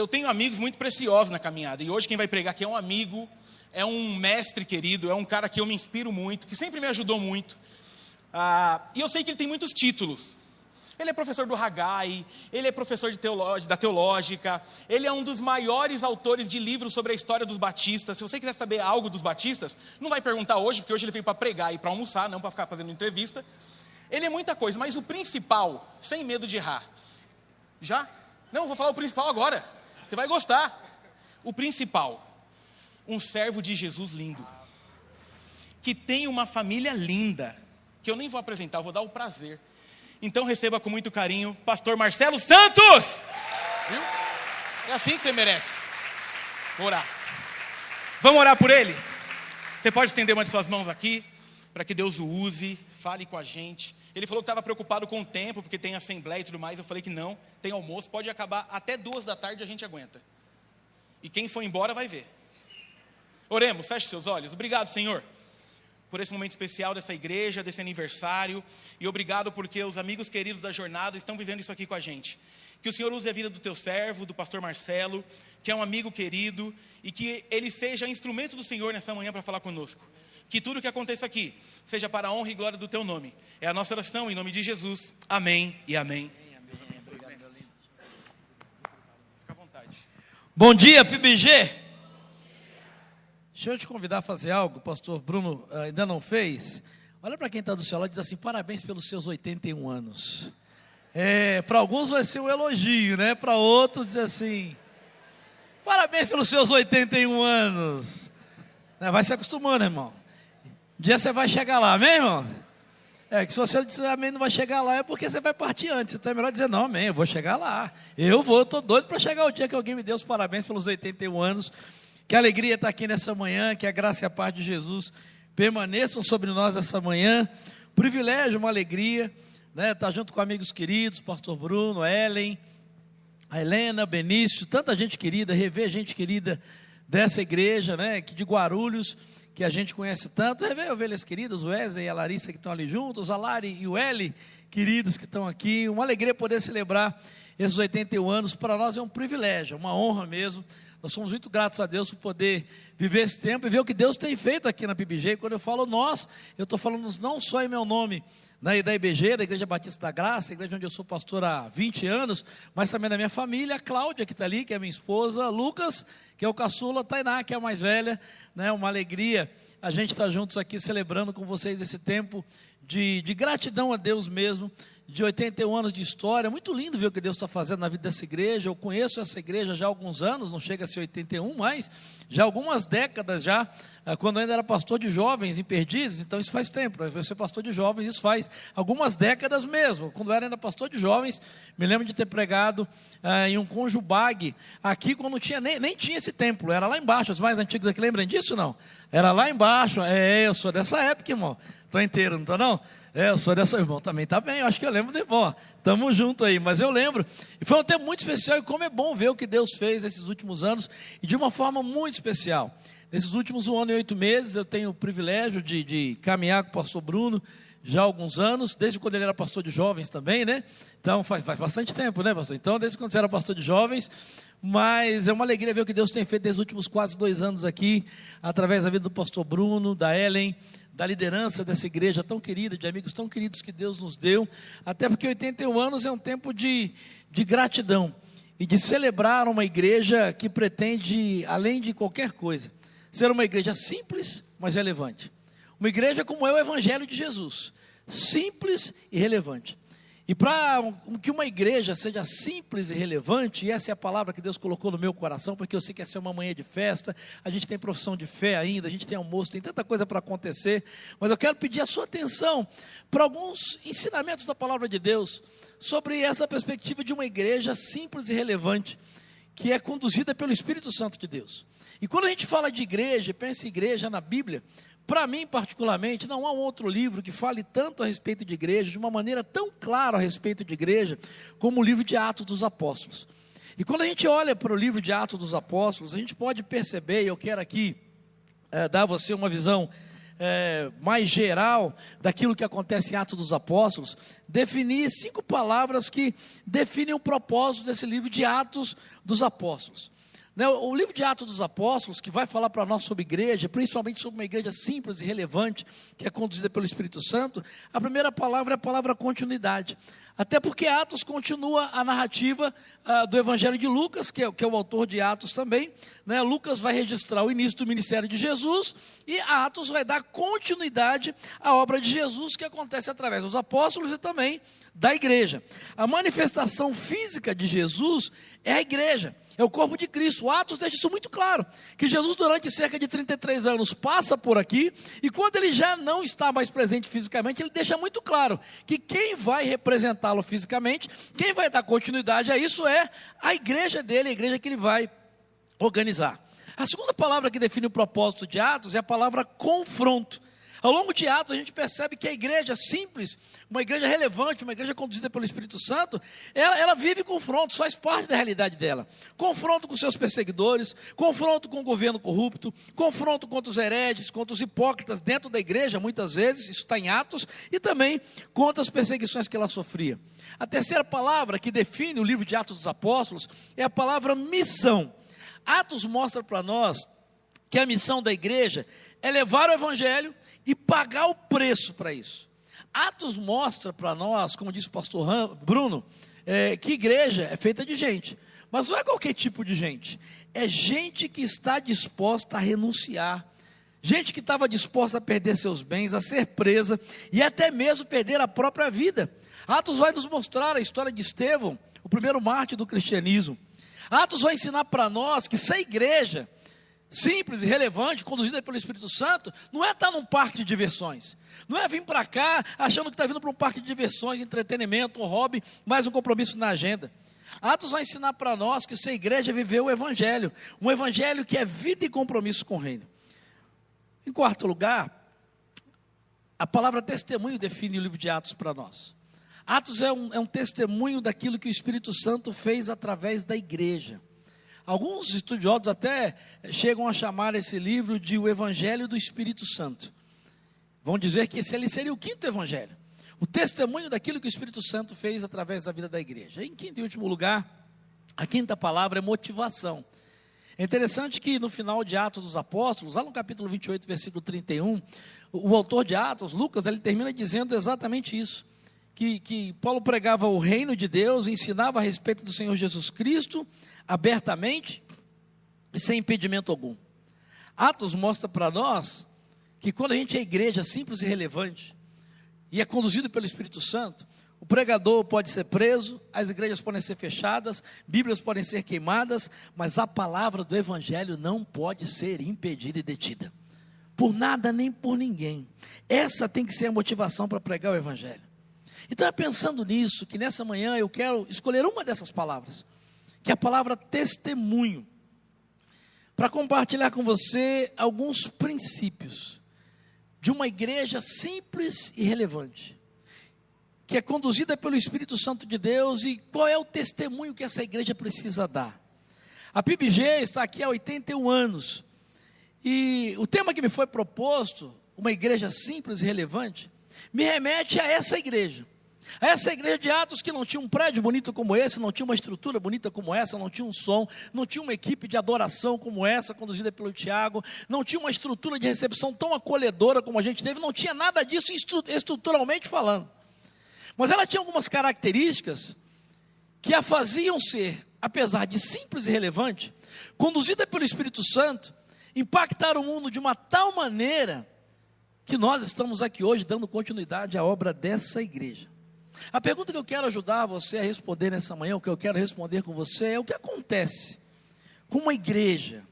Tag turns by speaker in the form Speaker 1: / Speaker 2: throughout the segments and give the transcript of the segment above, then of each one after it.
Speaker 1: eu tenho amigos muito preciosos na caminhada, e hoje quem vai pregar aqui é um amigo, é um mestre querido, é um cara que eu me inspiro muito, que sempre me ajudou muito, e eu sei que ele tem muitos títulos. Ele é professor do Haggai, ele é professor da teológica, ele é um dos maiores autores de livros sobre a história dos batistas. Se você quiser saber algo dos batistas, não vai perguntar hoje, porque hoje ele veio para pregar e para almoçar, não para ficar fazendo entrevista. Ele é muita coisa, mas o principal, sem medo de errar. Já? Não, vou falar o principal agora, você vai gostar. O principal, um servo de Jesus lindo, que tem uma família linda, que eu nem vou apresentar, eu vou dar o prazer. Então receba com muito carinho, pastor Marcelo Santos! Viu? É assim que você merece. Vou orar. Vamos orar por ele? Você pode estender uma de suas mãos aqui, para que Deus o use, fale com a gente. Ele falou que estava preocupado com o tempo, porque tem assembleia e tudo mais. Eu falei que não, tem almoço, pode acabar até 2 da tarde, a gente aguenta. E quem for embora vai ver. Oremos, feche seus olhos. Obrigado, Senhor, por esse momento especial dessa igreja, desse aniversário, e obrigado porque os amigos queridos da jornada estão vivendo isso aqui com a gente. Que o Senhor use a vida do teu servo, do pastor Marcelo, que é um amigo querido, e que ele seja instrumento do Senhor nessa manhã para falar conosco. Que tudo que aconteça aqui seja para a honra e glória do teu nome. É a nossa oração em nome de Jesus. Amém e amém.
Speaker 2: Obrigado, meu lindo.
Speaker 1: Fica à vontade.
Speaker 2: Bom dia, PBG. Deixa eu te convidar a fazer algo, o pastor Bruno ainda não fez. Olha para quem está do seu lado e diz assim: parabéns pelos seus 81 anos. Para alguns vai ser um elogio, né? Para outros diz assim: parabéns pelos seus 81 anos. Vai se acostumando, irmão. Um dia você vai chegar lá, amém, irmão? Que se você disser amém não vai chegar lá, é porque você vai partir antes. Então é melhor dizer: não, amém, eu vou chegar lá. Eu estou doido para chegar o dia que alguém me dê os parabéns pelos 81 anos. Que alegria estar aqui nessa manhã, que a graça e a paz de Jesus permaneçam sobre nós essa manhã. Privilégio, uma alegria, né, estar junto com amigos queridos, pastor Bruno, Ellen, a Helena, Benício, tanta gente querida, rever gente querida dessa igreja, né, de Guarulhos, que a gente conhece tanto, rever ovelhas queridas, o Wesley e a Larissa que estão ali juntos, a Lari e o Eli, queridos que estão aqui, uma alegria poder celebrar esses 81 anos, para nós é um privilégio, uma honra mesmo. Nós somos muito gratos a Deus por poder viver esse tempo e ver o que Deus tem feito aqui na PBG. Quando eu falo nós, eu estou falando não só em meu nome, da IBG, da Igreja Batista da Graça, a igreja onde eu sou pastor há 20 anos, mas também da minha família, a Cláudia que está ali, que é minha esposa, Lucas, que é o caçula, Tainá, que é a mais velha, né? Uma alegria a gente estar juntos aqui celebrando com vocês esse tempo de gratidão a Deus mesmo, de 81 anos de história. Muito lindo ver o que Deus está fazendo na vida dessa igreja. Eu conheço essa igreja já há alguns anos, não chega a ser 81, mas já há algumas décadas já, quando eu ainda era pastor de jovens em Perdizes. Então isso faz tempo, eu ser pastor de jovens, isso faz algumas décadas mesmo. Quando eu era ainda pastor de jovens, me lembro de ter pregado em um Conjubag, aqui quando nem tinha esse templo, era lá embaixo. Os mais antigos aqui lembram disso, não? Era lá embaixo. Eu sou dessa época, irmão. Estou inteiro, não estou não? Eu sou dessa, irmão, também está bem, eu acho que eu lembro de irmão, estamos juntos aí, mas eu lembro, e foi um tempo muito especial, e como é bom ver o que Deus fez nesses últimos anos, e de uma forma muito especial. Nesses últimos 1 ano e 8 meses, eu tenho o privilégio de caminhar com o pastor Bruno, já há alguns anos, desde quando ele era pastor de jovens também, né? Então faz bastante tempo, né, pastor? Então, desde quando você era pastor de jovens, mas é uma alegria ver o que Deus tem feito nesses últimos quase 2 anos aqui, através da vida do pastor Bruno, da Ellen, da liderança dessa igreja tão querida, de amigos tão queridos que Deus nos deu, até porque 81 anos é um tempo de gratidão, e de celebrar uma igreja que pretende, além de qualquer coisa, ser uma igreja simples, mas relevante. Uma igreja como é o Evangelho de Jesus, simples e relevante. E para que uma igreja seja simples e relevante, e essa é a palavra que Deus colocou no meu coração, porque eu sei que essa é uma manhã de festa, a gente tem profissão de fé ainda, a gente tem almoço, tem tanta coisa para acontecer, mas eu quero pedir a sua atenção para alguns ensinamentos da palavra de Deus, sobre essa perspectiva de uma igreja simples e relevante, que é conduzida pelo Espírito Santo de Deus. E quando a gente fala de igreja, pensa em igreja na Bíblia, para mim particularmente, não há um outro livro que fale tanto a respeito de igreja, de uma maneira tão clara a respeito de igreja, como o livro de Atos dos Apóstolos. E quando a gente olha para o livro de Atos dos Apóstolos, a gente pode perceber, e eu quero aqui dar a você uma visão mais geral daquilo que acontece em Atos dos Apóstolos, definir 5 palavras que definem o propósito desse livro de Atos dos Apóstolos. O livro de Atos dos Apóstolos, que vai falar para nós sobre igreja, principalmente sobre uma igreja simples e relevante, que é conduzida pelo Espírito Santo, a primeira palavra é a palavra continuidade. Até porque Atos continua a narrativa do Evangelho de Lucas, que é o autor de Atos também. Lucas vai registrar o início do ministério de Jesus, e Atos vai dar continuidade à obra de Jesus, que acontece através dos apóstolos e também da igreja. A manifestação física de Jesus é a igreja, é o corpo de Cristo. O Atos deixa isso muito claro, que Jesus durante cerca de 33 anos passa por aqui, e quando ele já não está mais presente fisicamente, ele deixa muito claro que quem vai representá-lo fisicamente, quem vai dar continuidade a isso é a igreja dele, a igreja que ele vai organizar. A segunda palavra que define o propósito de Atos é a palavra confronto. Ao longo de Atos a gente percebe que a igreja simples, uma igreja relevante, uma igreja conduzida pelo Espírito Santo, ela vive confrontos, faz parte da realidade dela. Confronto com seus perseguidores, confronto com o governo corrupto, confronto contra os hereges, contra os hipócritas dentro da igreja, muitas vezes, isso está em Atos, e também contra as perseguições que ela sofria. A terceira palavra que define o livro de Atos dos Apóstolos é a palavra missão. Atos mostra para nós que a missão da igreja é levar o evangelho e pagar o preço para isso. Atos mostra para nós, como disse o pastor Bruno, que igreja é feita de gente, mas não é qualquer tipo de gente, é gente que está disposta a renunciar, gente que estava disposta a perder seus bens, a ser presa e até mesmo perder a própria vida. Atos vai nos mostrar a história de Estevão, o primeiro mártir do cristianismo. Atos vai ensinar para nós que se a igreja simples e relevante, conduzida pelo Espírito Santo, não é estar num parque de diversões, não é vir para cá achando que está vindo para um parque de diversões, entretenimento, um hobby, mais um compromisso na agenda. Atos vai ensinar para nós que se a igreja viver o evangelho, um evangelho que é vida e compromisso com o reino. Em quarto lugar, a palavra testemunho define o livro de Atos para nós. Atos é um testemunho daquilo que o Espírito Santo fez através da igreja. Alguns estudiosos até chegam a chamar esse livro de o Evangelho do Espírito Santo. Vão dizer que esse ali seria o quinto evangelho, o testemunho daquilo que o Espírito Santo fez através da vida da igreja. Em quinto e último lugar, a quinta palavra é motivação. É interessante que no final de Atos dos Apóstolos, lá no capítulo 28, versículo 31, o autor de Atos, Lucas, ele termina dizendo exatamente isso, que Paulo pregava o reino de Deus, ensinava a respeito do Senhor Jesus Cristo, abertamente e sem impedimento algum. Atos mostra para nós que quando a gente é igreja simples e relevante e é conduzido pelo Espírito Santo, o pregador pode ser preso, as igrejas podem ser fechadas, bíblias podem ser queimadas, mas a palavra do evangelho não pode ser impedida e detida, por nada nem por ninguém. Essa tem que ser a motivação para pregar o evangelho. Então é pensando nisso que nessa manhã eu quero escolher uma dessas palavras, que é a palavra testemunho, para compartilhar com você alguns princípios de uma igreja simples e relevante, que é conduzida pelo Espírito Santo de Deus, e qual é o testemunho que essa igreja precisa dar. A PIBG está aqui há 81 anos, e o tema que me foi proposto, uma igreja simples e relevante, me remete a essa igreja de Atos, que não tinha um prédio bonito como esse, não tinha uma estrutura bonita como essa, não tinha um som, não tinha uma equipe de adoração como essa, conduzida pelo Tiago, não tinha uma estrutura de recepção tão acolhedora como a gente teve, não tinha nada disso estruturalmente falando, mas ela tinha algumas características que a faziam ser, apesar de simples e relevante, conduzida pelo Espírito Santo, impactar o mundo de uma tal maneira, que nós estamos aqui hoje dando continuidade à obra dessa igreja. A pergunta que eu quero ajudar você a responder nessa manhã, o que eu quero responder com você é: o que acontece com uma igreja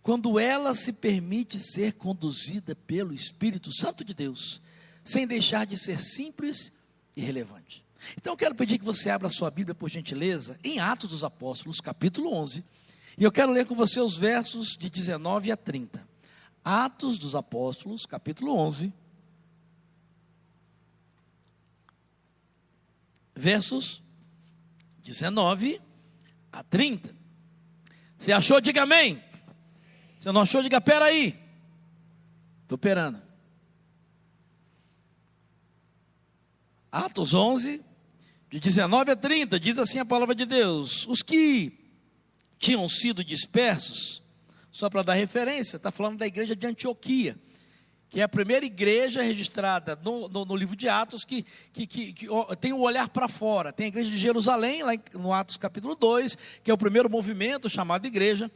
Speaker 2: quando ela se permite ser conduzida pelo Espírito Santo de Deus, sem deixar de ser simples e relevante? Então eu quero pedir que você abra a sua Bíblia, por gentileza, em Atos dos Apóstolos, capítulo 11, e eu quero ler com você os versos de 19 a 30. Atos dos Apóstolos, capítulo 11, versos 19 a 30. Você achou? Diga amém. Se não achou, diga peraí. Estou esperando. Atos 11, de 19 a 30, diz assim a palavra de Deus: os que tinham sido dispersos, só para dar referência, está falando da igreja de Antioquia, que é a primeira igreja registrada no livro de Atos, que tem o olhar para fora. Tem a igreja de Jerusalém, lá no Atos capítulo 2, que é o primeiro movimento chamado igreja.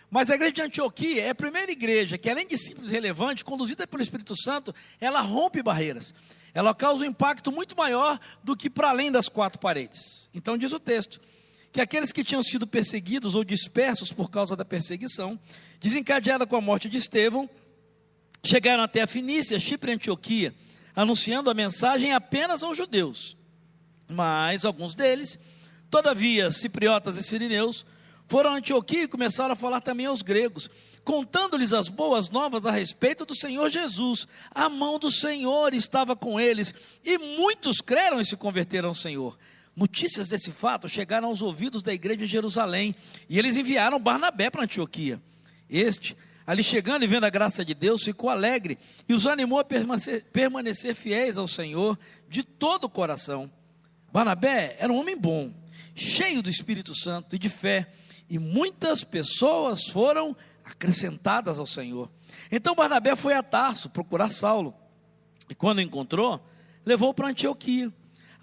Speaker 2: Mas a igreja de Antioquia é a primeira igreja que, além de simples e relevante, conduzida pelo Espírito Santo, ela rompe barreiras. Ela causa um impacto muito maior do que para além das quatro paredes. Então diz o texto, que aqueles que tinham sido perseguidos ou dispersos por causa da perseguição, desencadeada com a morte de Estevão, chegaram até a Fenícia, Chipre e Antioquia, anunciando a mensagem apenas aos judeus. Mas alguns deles, todavia cipriotas e sirineus, foram a Antioquia e começaram a falar também aos gregos, contando-lhes as boas novas a respeito do Senhor Jesus. A mão do Senhor estava com eles, e muitos creram e se converteram ao Senhor. Notícias desse fato chegaram aos ouvidos da igreja de Jerusalém, e eles enviaram Barnabé para Antioquia. Este, ali chegando e vendo a graça de Deus, ficou alegre e os animou a permanecer fiéis ao Senhor de todo o coração. Barnabé era um homem bom, cheio do Espírito Santo e de fé, e muitas pessoas foram acrescentadas ao Senhor. Então Barnabé foi a Tarso procurar Saulo, e quando o encontrou, levou para Antioquia.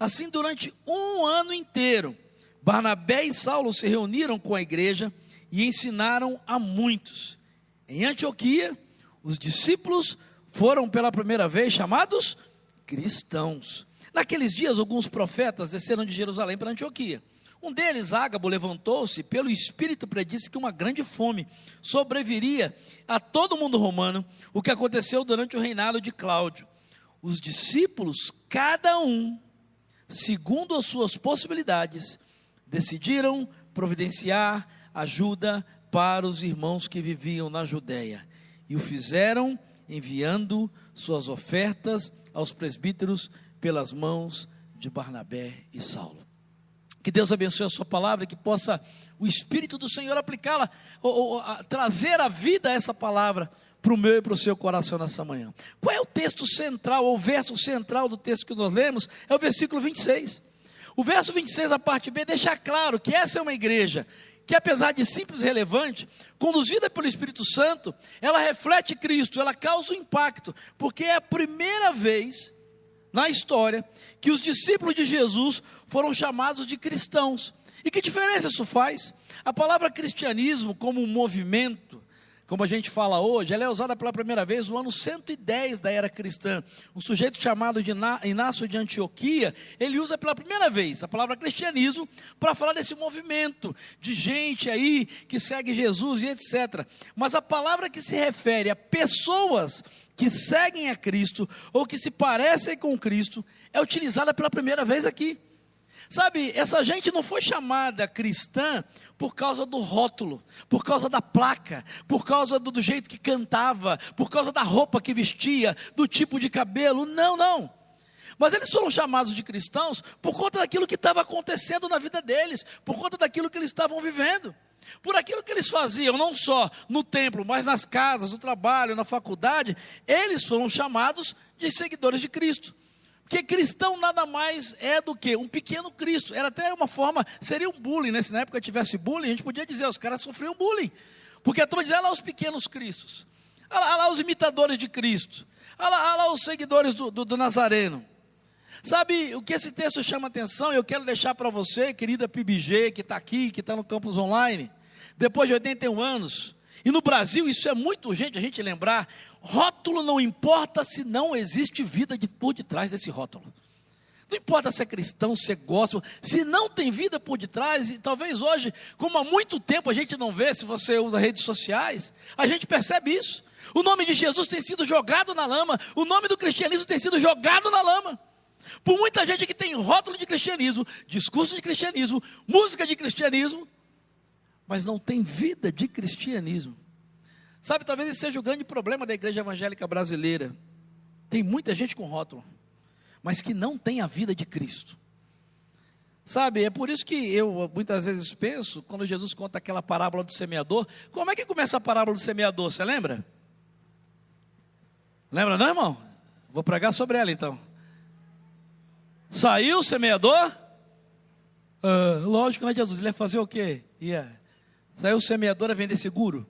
Speaker 2: Assim, durante um ano inteiro, Barnabé e Saulo se reuniram com a igreja e ensinaram a muitos. Em Antioquia, os discípulos foram pela primeira vez chamados cristãos. Naqueles dias, alguns profetas desceram de Jerusalém para Antioquia. Um deles, Ágabo, levantou-se, pelo Espírito predisse que uma grande fome sobreviria a todo o mundo romano, o que aconteceu durante o reinado de Cláudio. Os discípulos, cada um, segundo as suas possibilidades, decidiram providenciar ajuda para os irmãos que viviam na Judéia, e o fizeram enviando suas ofertas aos presbíteros pelas mãos de Barnabé e Saulo. Que Deus abençoe a sua palavra, que possa o Espírito do Senhor aplicá-la, trazer a vida a essa palavra para o meu e para o seu coração nessa manhã. Qual é o texto central, ou o verso central do texto que nós lemos? É o versículo 26. O verso 26, a parte B, deixa claro que essa é uma igreja que, apesar de simples e relevante, conduzida pelo Espírito Santo, ela reflete Cristo, ela causa um impacto, porque é a primeira vez na história que os discípulos de Jesus foram chamados de cristãos. E que diferença isso faz? A palavra cristianismo, como um movimento, como a gente fala hoje, ela é usada pela primeira vez no ano 110 da era cristã. Um sujeito chamado de Inácio de Antioquia, ele usa pela primeira vez a palavra cristianismo para falar desse movimento de gente aí que segue Jesus e etc. Mas a palavra que se refere a pessoas que seguem a Cristo ou que se parecem com Cristo é utilizada pela primeira vez aqui. Sabe, essa gente não foi chamada cristã por causa do rótulo, por causa da placa, por causa do jeito que cantava, por causa da roupa que vestia, do tipo de cabelo, não. Mas eles foram chamados de cristãos por conta daquilo que estava acontecendo na vida deles, por conta daquilo que eles estavam vivendo, por aquilo que eles faziam, não só no templo, mas nas casas, no trabalho, na faculdade. Eles foram chamados de seguidores de Cristo. Porque cristão nada mais é do que um pequeno Cristo. Era até uma forma, seria um bullying, né? Se na época tivesse bullying, a gente podia dizer, os caras sofriam bullying. Porque a turma dizia, olha lá os pequenos Cristos, olha lá os imitadores de Cristo, olha lá os seguidores do Nazareno. Sabe o que esse texto chama atenção? Eu quero deixar para você, querida PBG, que está aqui, que está no campus online, depois de 81 anos, e no Brasil isso é muito urgente a gente lembrar, rótulo não importa se não existe vida por detrás desse rótulo. Não importa se é cristão, se é gospel, se não tem vida por detrás, e talvez hoje, como há muito tempo a gente não vê, se você usa redes sociais, a gente percebe isso. O nome de Jesus tem sido jogado na lama, o nome do cristianismo tem sido jogado na lama. Por muita gente que tem rótulo de cristianismo, discurso de cristianismo, música de cristianismo, mas não tem vida de cristianismo. Sabe, talvez esse seja o grande problema da igreja evangélica brasileira. Tem muita gente com rótulo, mas que não tem a vida de Cristo. Sabe, é por isso que eu muitas vezes penso, quando Jesus conta aquela parábola do semeador, como é que começa a parábola do semeador, você lembra? Lembra não, irmão? Vou pregar sobre ela então. Saiu o semeador? Lógico, né, Jesus? Ele ia fazer o quê? Saiu o semeador a vender seguro?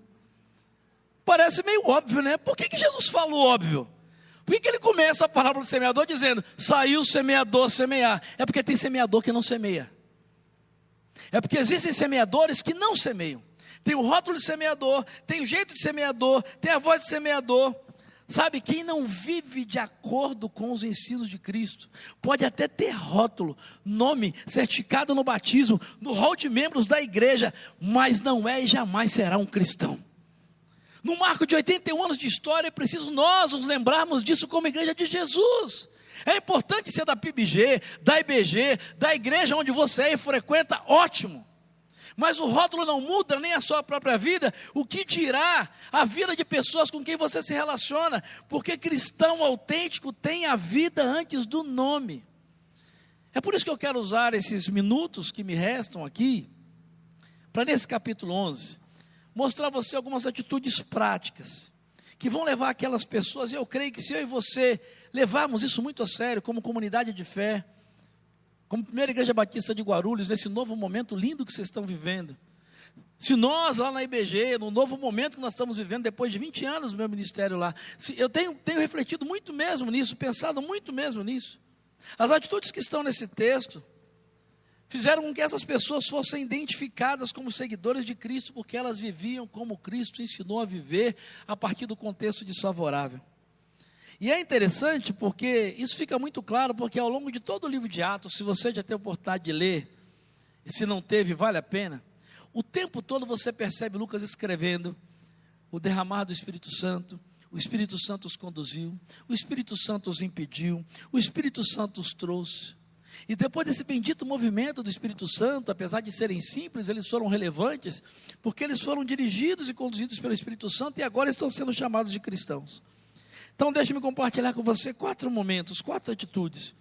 Speaker 2: Parece meio óbvio, né? Por que Jesus falou óbvio? Por que ele começa a palavra do semeador dizendo, saiu o semeador semear? É porque tem semeador que não semeia. É porque existem semeadores que não semeiam. Tem o rótulo de semeador, tem o jeito de semeador, tem a voz de semeador. Sabe, quem não vive de acordo com os ensinos de Cristo, pode até ter rótulo, nome, certificado no batismo, no rol de membros da igreja, mas não é e jamais será um cristão. No marco de 81 anos de história, é preciso nós nos lembrarmos disso como igreja de Jesus. É importante ser da PIBG, da IBG, da igreja onde você é e frequenta, ótimo. Mas o rótulo não muda nem a sua própria vida, o que dirá a vida de pessoas com quem você se relaciona, porque cristão autêntico tem a vida antes do nome. É por isso que eu quero usar esses minutos que me restam aqui, para nesse capítulo 11, mostrar a você algumas atitudes práticas, que vão levar aquelas pessoas, e eu creio que se eu e você levarmos isso muito a sério, como comunidade de fé, como primeira igreja batista de Guarulhos, nesse novo momento lindo que vocês estão vivendo, se nós lá na IBG, no novo momento que nós estamos vivendo, depois de 20 anos do meu ministério lá, eu tenho refletido muito mesmo nisso, pensado muito mesmo nisso, as atitudes que estão nesse texto, fizeram com que essas pessoas fossem identificadas como seguidores de Cristo, porque elas viviam como Cristo ensinou a viver, a partir do contexto desfavorável. E é interessante porque isso fica muito claro, porque ao longo de todo o livro de Atos, se você já teve a oportunidade de ler, e se não teve, vale a pena, o tempo todo você percebe Lucas escrevendo o derramar do Espírito Santo, o Espírito Santo os conduziu, o Espírito Santo os impediu, o Espírito Santo os trouxe. E depois desse bendito movimento do Espírito Santo, apesar de serem simples, eles foram relevantes, porque eles foram dirigidos e conduzidos pelo Espírito Santo e agora estão sendo chamados de cristãos. Então deixe-me compartilhar com você 4 momentos, 4 atitudes,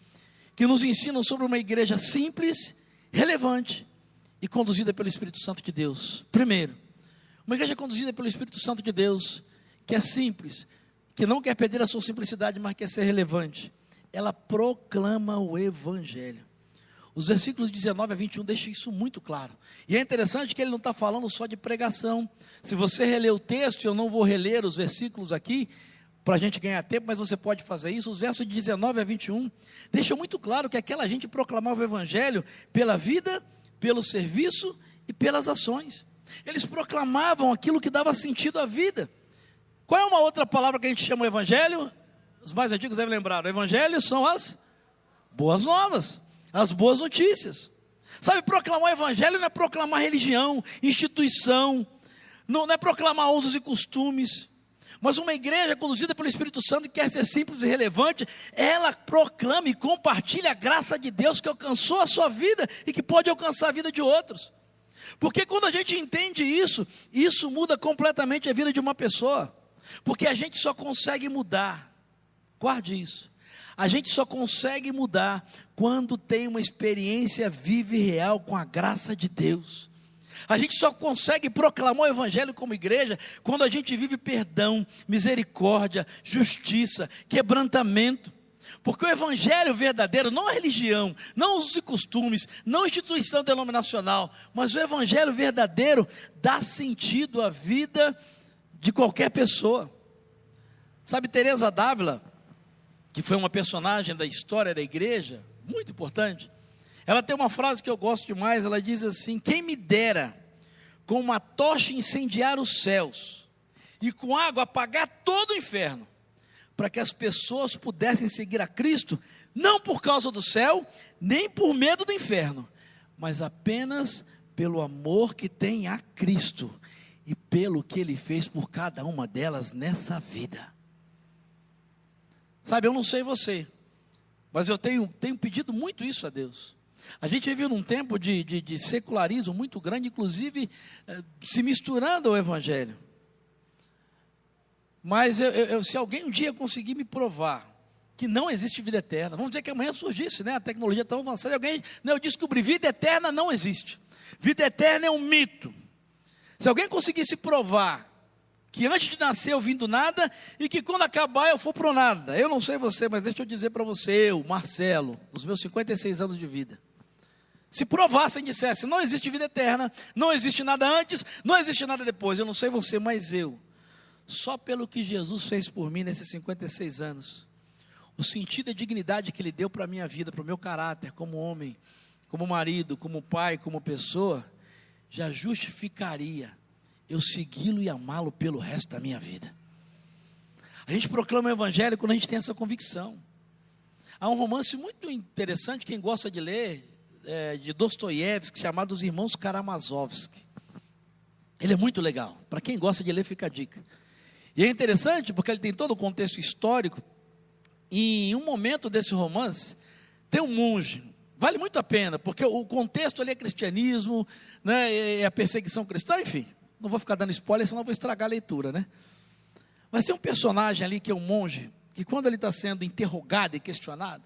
Speaker 2: que nos ensinam sobre uma igreja simples, relevante e conduzida pelo Espírito Santo de Deus. Primeiro, uma igreja conduzida pelo Espírito Santo de Deus, que é simples, que não quer perder a sua simplicidade, mas quer ser relevante. Ela proclama o Evangelho. Os versículos 19 a 21 deixam isso muito claro. E é interessante que ele não está falando só de pregação. Se você reler o texto, eu não vou reler os versículos aqui, para a gente ganhar tempo, mas você pode fazer isso. Os versos de 19 a 21 deixam muito claro que aquela gente proclamava o Evangelho pela vida, pelo serviço e pelas ações. Eles proclamavam aquilo que dava sentido à vida. Qual é uma outra palavra que a gente chama o Evangelho? Os mais antigos devem lembrar, o Evangelho são as boas novas, as boas notícias. Sabe, proclamar o Evangelho não é proclamar religião, instituição, não é proclamar usos e costumes, mas uma igreja conduzida pelo Espírito Santo, que quer ser simples e relevante, ela proclama e compartilha a graça de Deus que alcançou a sua vida e que pode alcançar a vida de outros. Porque quando a gente entende isso, isso muda completamente a vida de uma pessoa, porque a gente só consegue mudar, guarde isso, a gente só consegue mudar quando tem uma experiência viva e real com a graça de Deus. A gente só consegue proclamar o Evangelho como igreja quando a gente vive perdão, misericórdia, justiça, quebrantamento. Porque o Evangelho verdadeiro não é religião, não usos e costumes, não instituição denominacional, mas o Evangelho verdadeiro dá sentido à vida de qualquer pessoa. Sabe, Teresa d'Ávila, que foi uma personagem da história da igreja, muito importante, ela tem uma frase que eu gosto demais, ela diz assim: quem me dera com uma tocha incendiar os céus e com água apagar todo o inferno, para que as pessoas pudessem seguir a Cristo, não por causa do céu, nem por medo do inferno, mas apenas pelo amor que tem a Cristo e pelo que Ele fez por cada uma delas nessa vida. Sabe, eu não sei você, mas eu tenho pedido muito isso a Deus. A gente vive num tempo de secularismo muito grande, inclusive se misturando ao Evangelho. Mas se alguém um dia conseguir me provar que não existe vida eterna, vamos dizer que amanhã surgisse, né? A tecnologia é tão avançada, eu descobri, vida eterna não existe. Vida eterna é um mito. Se alguém conseguisse provar que antes de nascer eu vim do nada e que quando acabar eu for pro nada. Eu não sei você, mas deixa eu dizer para você, eu, Marcelo, nos meus 56 anos de vida, se provassem e dissessem, não existe vida eterna, não existe nada antes, não existe nada depois, eu não sei você, mas eu, só pelo que Jesus fez por mim nesses 56 anos, o sentido e a dignidade que Ele deu para a minha vida, para o meu caráter, como homem, como marido, como pai, como pessoa, já justificaria eu segui-lo e amá-lo pelo resto da minha vida. A gente proclama o Evangelho quando a gente tem essa convicção. Há um romance muito interessante, quem gosta de ler, de Dostoiévski, chamado Os Irmãos Karamazovski. Ele é muito legal, para quem gosta de ler fica a dica. E é interessante porque ele tem todo o contexto histórico. E em um momento desse romance, tem um monge, vale muito a pena, porque o contexto ali é cristianismo, né, é a perseguição cristã, enfim, não vou ficar dando spoiler, senão vou estragar a leitura, né? Mas tem um personagem ali que é um monge, que quando ele está sendo interrogado e questionado,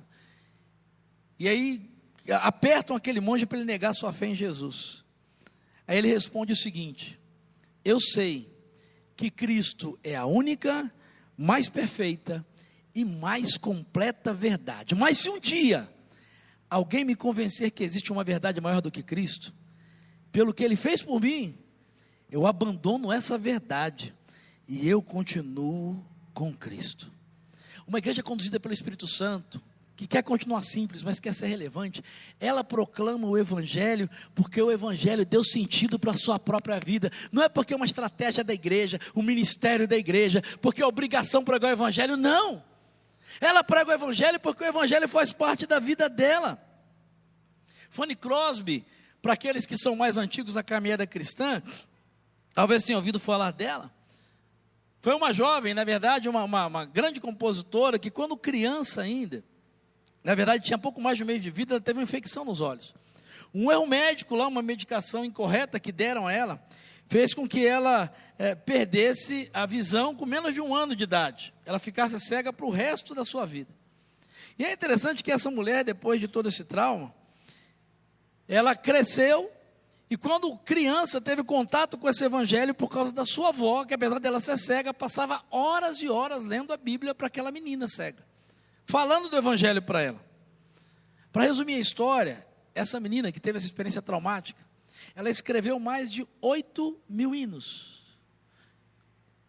Speaker 2: e aí apertam aquele monge para ele negar sua fé em Jesus. Aí ele responde o seguinte: eu sei que Cristo é a única, mais perfeita e mais completa verdade, mas se um dia alguém me convencer que existe uma verdade maior do que Cristo, pelo que Ele fez por mim, eu abandono essa verdade e eu continuo com Cristo. Uma igreja conduzida pelo Espírito Santo, que quer continuar simples, mas quer ser relevante, ela proclama o Evangelho, porque o Evangelho deu sentido para a sua própria vida, não é porque é uma estratégia da igreja, um ministério da igreja, porque é obrigação pregar o Evangelho, não, ela prega o Evangelho porque o Evangelho faz parte da vida dela. Fanny Crosby, para aqueles que são mais antigos na caminhada cristã, talvez tenham ouvido falar dela, foi uma jovem, na verdade, uma grande compositora, que quando criança ainda, na verdade tinha pouco mais de um mês de vida, ela teve uma infecção nos olhos. Um erro médico lá, uma medicação incorreta que deram a ela, fez com que ela perdesse a visão com menos de 1 ano de idade. Ela ficasse cega para o resto da sua vida. E é interessante que essa mulher, depois de todo esse trauma, ela cresceu, e quando criança teve contato com esse Evangelho por causa da sua avó, que apesar dela ser cega, passava horas e horas lendo a Bíblia para aquela menina cega, falando do Evangelho para ela. Para resumir a história, essa menina que teve essa experiência traumática, ela escreveu mais de 8.000 hinos,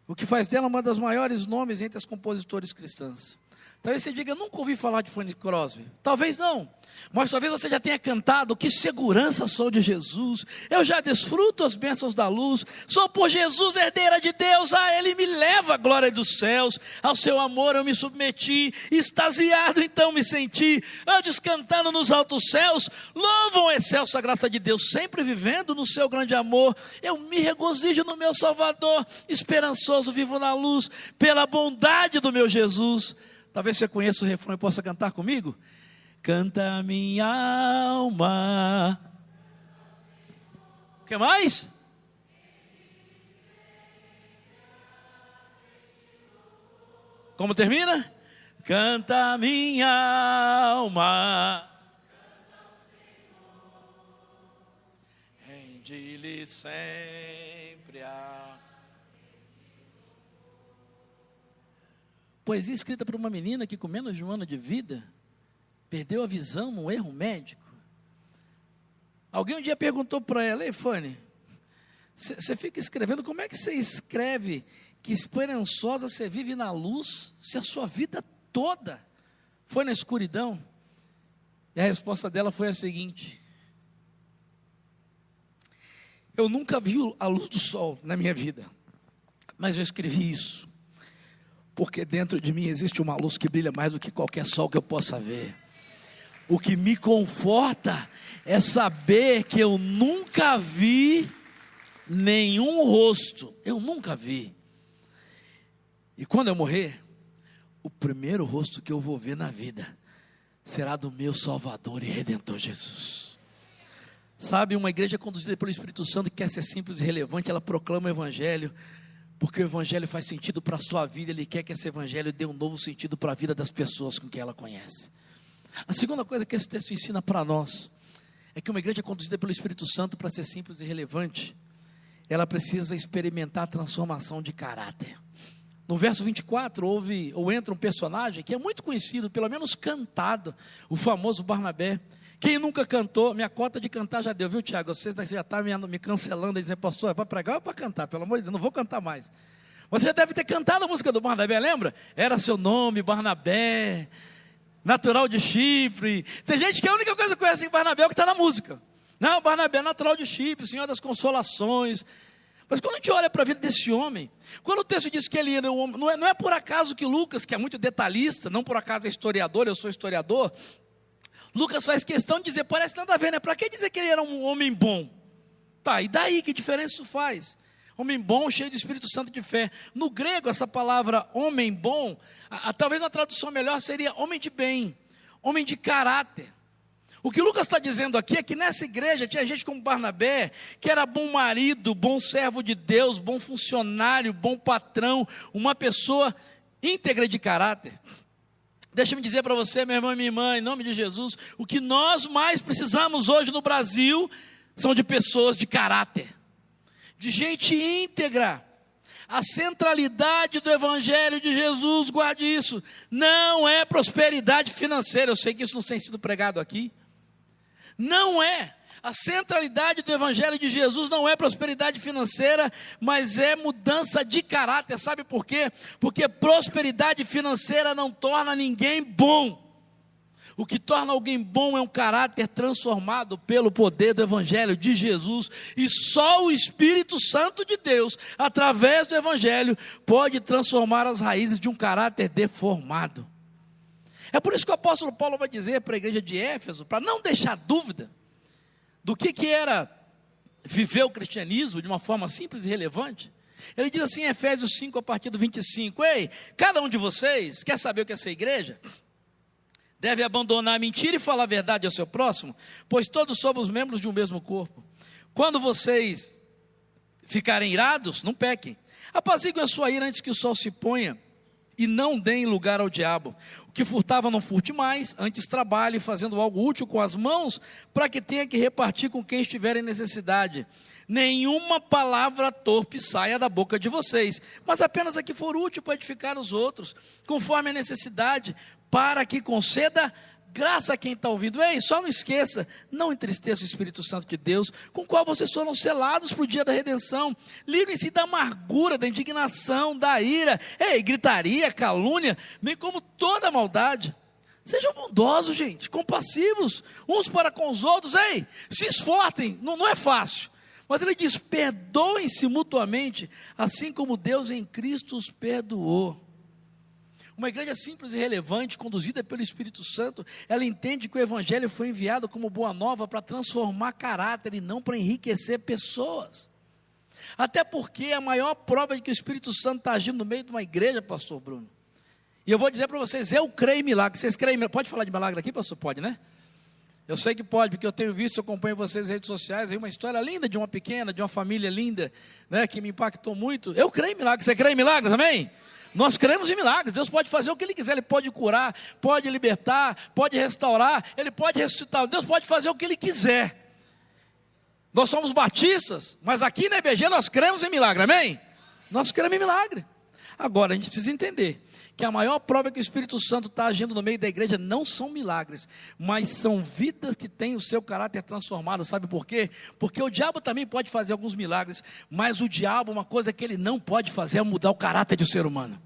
Speaker 2: o que faz dela uma das maiores nomes entre as compositores cristãs. Talvez você diga, eu nunca ouvi falar de Fanny Crosby. Talvez não, mas talvez você já tenha cantado, que segurança sou de Jesus, eu já desfruto as bênçãos da luz, sou por Jesus herdeira de Deus, a Ele me leva a glória dos céus, ao seu amor eu me submeti, extasiado então me senti, antes cantando nos altos céus, louvam a excelsa graça de Deus, sempre vivendo no seu grande amor, eu me regozijo no meu Salvador, esperançoso vivo na luz, pela bondade do meu Jesus. Talvez você conheça o refrão e possa cantar comigo. Canta minha alma. O que mais? Como termina? Canta minha alma. Rende-lhe sempre a... Poesia escrita por uma menina que com menos de 1 ano de vida, perdeu a visão num erro médico. Alguém um dia perguntou para ela: ei Fanny, você fica escrevendo, como é que você escreve que esperançosa você vive na luz, se a sua vida toda foi na escuridão? E a resposta dela foi a seguinte: eu nunca vi a luz do sol na minha vida, mas eu escrevi isso porque dentro de mim existe uma luz que brilha mais do que qualquer sol que eu possa ver. O que me conforta é saber que eu nunca vi nenhum rosto, eu nunca vi. E quando eu morrer, o primeiro rosto que eu vou ver na vida será do meu Salvador e Redentor Jesus. Sabe, uma igreja conduzida pelo Espírito Santo que quer ser simples e relevante, ela proclama o Evangelho, porque o Evangelho faz sentido para a sua vida, Ele quer que esse Evangelho dê um novo sentido para a vida das pessoas com quem ela conhece. A segunda coisa que esse texto ensina para nós, é que uma igreja conduzida pelo Espírito Santo, para ser simples e relevante, ela precisa experimentar a transformação de caráter. No verso 24, entra um personagem que é muito conhecido, pelo menos cantado, o famoso Barnabé. Quem nunca cantou, minha cota de cantar já deu, viu, Tiago? Vocês já estão me cancelando e dizendo, pastor, é para pregar ou é para cantar? Pelo amor de Deus, não vou cantar mais. Você já deve ter cantado a música do Barnabé, lembra? Era seu nome, Barnabé, natural de Chipre. Tem gente que a única coisa que conhece em Barnabé é o que está na música. Não, Barnabé, natural de Chipre, Senhor das Consolações. Mas quando a gente olha para a vida desse homem, quando o texto diz que ele era um homem, não é por acaso que Lucas, que é muito detalhista, não por acaso é historiador, eu sou historiador, Lucas faz questão de dizer, parece nada a ver, né? Para que dizer que ele era um homem bom? Tá, e daí, que diferença isso faz? Homem bom, cheio do Espírito Santo de fé. No grego, essa palavra homem bom, talvez uma tradução melhor seria homem de bem, homem de caráter. O que Lucas está dizendo aqui é que nessa igreja tinha gente como Barnabé, que era bom marido, bom servo de Deus, bom funcionário, bom patrão, uma pessoa íntegra de caráter. Deixa-me dizer para você, meu irmão e minha irmã, em nome de Jesus, o que nós mais precisamos hoje no Brasil são de pessoas de caráter, de gente íntegra. A centralidade do Evangelho de Jesus, guarde isso, não é prosperidade financeira. Eu sei que isso não tem sido pregado aqui. Não é. A centralidade do Evangelho de Jesus não é prosperidade financeira, mas é mudança de caráter. Sabe por quê? Porque prosperidade financeira não torna ninguém bom. O que torna alguém bom é um caráter transformado pelo poder do Evangelho de Jesus. E só o Espírito Santo de Deus, através do Evangelho, pode transformar as raízes de um caráter deformado. É por isso que o apóstolo Paulo vai dizer para a igreja de Éfeso, para não deixar dúvida do que era viver o cristianismo de uma forma simples e relevante. Ele diz assim em Efésios 5, a partir do 25, ei, cada um de vocês, quer saber o que é ser igreja? Deve abandonar a mentira e falar a verdade ao seu próximo, pois todos somos membros de um mesmo corpo. Quando vocês ficarem irados, não pequem. Apaziguem a sua ira antes que o sol se ponha, e não deem lugar ao diabo. O que furtava não furte mais, antes trabalhe fazendo algo útil com as mãos, para que tenha que repartir com quem estiver em necessidade. Nenhuma palavra torpe saia da boca de vocês, mas apenas a que for útil para edificar os outros, conforme a necessidade, para que conceda graça a quem está ouvindo. Ei, só não esqueça, não entristeça o Espírito Santo de Deus, com o qual vocês foram selados para o dia da redenção. Livrem-se da amargura, da indignação, da ira, gritaria, calúnia, bem como toda maldade. Sejam bondosos, gente, compassivos, uns para com os outros. Se esforcem, não é fácil, mas ele diz, perdoem-se mutuamente, assim como Deus em Cristo os perdoou. Uma igreja simples e relevante, conduzida pelo Espírito Santo, ela entende que o Evangelho foi enviado como boa nova para transformar caráter e não para enriquecer pessoas. Até porque a maior prova de que o Espírito Santo está agindo no meio de uma igreja, pastor Bruno, e eu vou dizer para vocês, eu creio em milagre. Vocês creem em milagre? Pode falar de milagre aqui, pastor? Pode, né? Eu sei que pode, porque eu tenho visto, eu acompanho vocês nas redes sociais, uma história linda de uma pequena, de uma família linda, né, que me impactou muito. Eu creio em milagres. Você crê em milagres, amém? Nós cremos em milagres. Deus pode fazer o que Ele quiser. Ele pode curar, pode libertar, pode restaurar, Ele pode ressuscitar. Deus pode fazer o que Ele quiser. Nós somos batistas, mas aqui na IBG nós cremos em milagre, amém? Nós cremos em milagre. Agora, a gente precisa entender que a maior prova que o Espírito Santo está agindo no meio da igreja não são milagres, mas são vidas que têm o seu caráter transformado. Sabe por quê? Porque o diabo também pode fazer alguns milagres, mas o diabo, uma coisa que ele não pode fazer é mudar o caráter do ser humano,